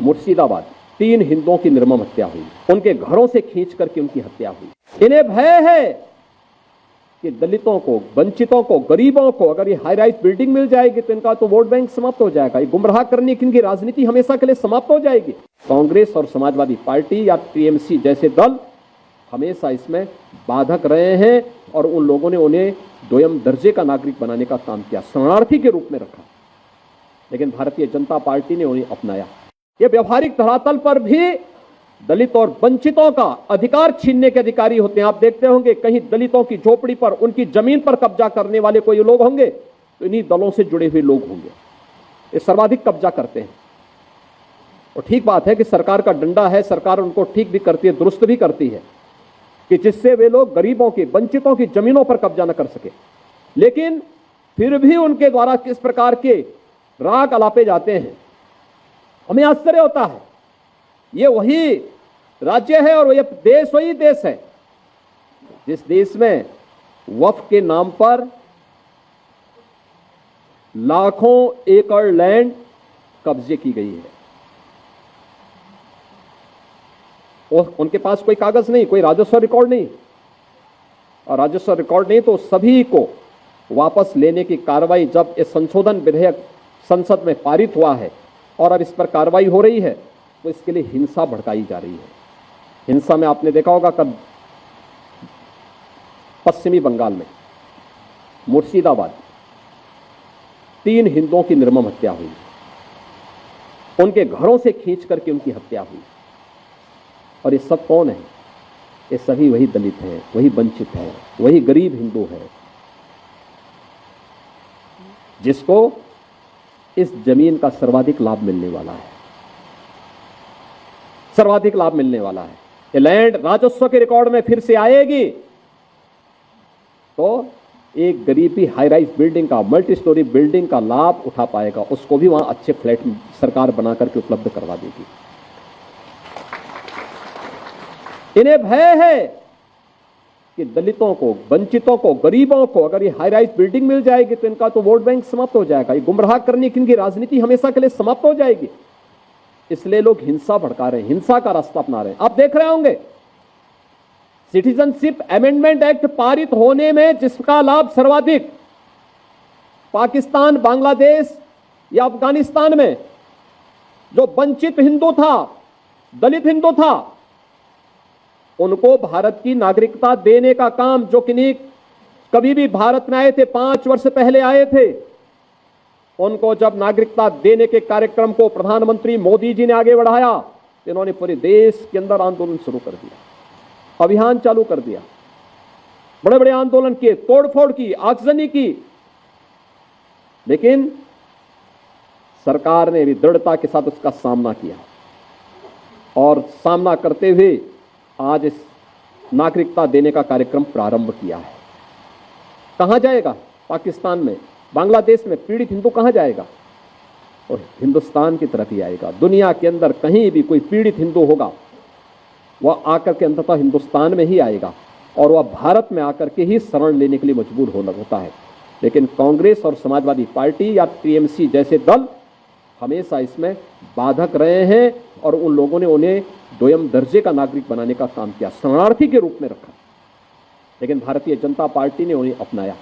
मुर्शिदाबाद 3 हिंदुओं की निर्मम हत्या हुई, उनके घरों से खींच करके उनकी हत्या हुई। इन्हें भय है कि दलितों को, वंचितों को, गरीबों को अगर ये हाई राइज बिल्डिंग मिल जाएगी तो इनका तो वोट बैंक समाप्त हो जाएगा, ये गुमराह करने की इनकी राजनीति हमेशा के लिए समाप्त हो जाएगी। कांग्रेस और समाजवादी पार्टी या टीएमसी जैसे दल हमेशा इसमें बाधक रहे हैं और उन लोगों ने उन्हें दोयम दर्जे का नागरिक बनाने का काम किया, शरणार्थी के रूप में रखा। लेकिन भारतीय जनता पार्टी ने उन्हें अपनाया। ये व्यवहारिक धरातल पर भी दलित और वंचितों का अधिकार छीनने के अधिकारी होते हैं। आप देखते होंगे कहीं दलितों की झोपड़ी पर, उनकी जमीन पर कब्जा करने वाले कोई लोग होंगे तो इन्हीं दलों से जुड़े हुए लोग होंगे। ये सर्वाधिक कब्जा करते हैं। और ठीक बात है कि सरकार का डंडा है, सरकार उनको ठीक भी करती है, दुरुस्त भी करती है कि जिससे वे लोग गरीबों की, वंचितों की जमीनों पर कब्जा न कर सके। लेकिन फिर भी उनके द्वारा किस प्रकार के राग अलापे जाते हैं, हमें आश्चर्य होता है। ये वही राज्य है और ये देश वही देश है जिस देश में वक्फ के नाम पर लाखों एकड़ लैंड कब्जे की गई है। और उनके पास कोई कागज नहीं, कोई राजस्व रिकॉर्ड नहीं, और राजस्व रिकॉर्ड नहीं तो सभी को वापस लेने की कार्रवाई, जब ये संशोधन विधेयक संसद में पारित हुआ है और अब इस पर कार्रवाई हो रही है तो इसके लिए हिंसा भड़काई जा रही है। हिंसा में आपने देखा होगा कब पश्चिमी बंगाल में मुर्शिदाबाद 3 हिंदुओं की निर्मम हत्या हुई, उनके घरों से खींच करके उनकी हत्या हुई। और ये सब कौन है? ये सभी वही दलित हैं, वही वंचित हैं, वही गरीब हिंदू हैं जिसको इस जमीन का सर्वाधिक लाभ मिलने वाला है, सर्वाधिक लाभ मिलने वाला है। ये लैंड राजस्व के रिकॉर्ड में फिर से आएगी तो एक गरीब भी हाई राइज बिल्डिंग का, मल्टी स्टोरी बिल्डिंग का लाभ उठा पाएगा, उसको भी वहां अच्छे फ्लैट सरकार बना करके उपलब्ध करवा देगी। इन्हें भय है कि दलितों को, वंचितों को, गरीबों को अगर ये हाई राइज बिल्डिंग मिल जाएगी तो इनका तो वोट बैंक समाप्त हो जाएगा, ये गुमराह करने की इनकी राजनीति हमेशा के लिए समाप्त हो जाएगी। इसलिए लोग हिंसा भड़का रहे हैं, हिंसा का रास्ता अपना रहे हैं। आप देख रहे होंगे सिटीजनशिप अमेंडमेंट एक्ट पारित होने में जिसका लाभ सर्वाधिक पाकिस्तान, बांग्लादेश या अफगानिस्तान में जो वंचित हिंदू था, दलित हिंदू था, उनको भारत की नागरिकता देने का काम, जो कि कभी भी भारत में आए थे, 5 वर्ष पहले आए थे, उनको जब नागरिकता देने के कार्यक्रम को प्रधानमंत्री मोदी जी ने आगे बढ़ाया, इन्होंने पूरे देश के अंदर आंदोलन शुरू कर दिया, अभियान चालू कर दिया, बड़े बड़े आंदोलन किए, तोड़फोड़ की, आगजनी की। लेकिन सरकार ने भी दृढ़ता के साथ उसका सामना किया और सामना करते हुए आज इस नागरिकता देने का कार्यक्रम प्रारंभ किया है। कहां जाएगा? पाकिस्तान में, बांग्लादेश में पीड़ित हिंदू कहां जाएगा? और हिंदुस्तान की तरफ ही आएगा। दुनिया के अंदर कहीं भी कोई पीड़ित हिंदू होगा वह आकर के अंततः हिंदुस्तान में ही आएगा और वह भारत में आकर के ही शरण लेने के लिए मजबूर होता है। लेकिन कांग्रेस और समाजवादी पार्टी या टीएमसी जैसे दल हमेशा इसमें बाधक रहे हैं और उन लोगों ने उन्हें दोयम दर्जे का नागरिक बनाने का काम किया, शरणार्थी के रूप में रखा। लेकिन भारतीय जनता पार्टी ने उन्हें अपनाया।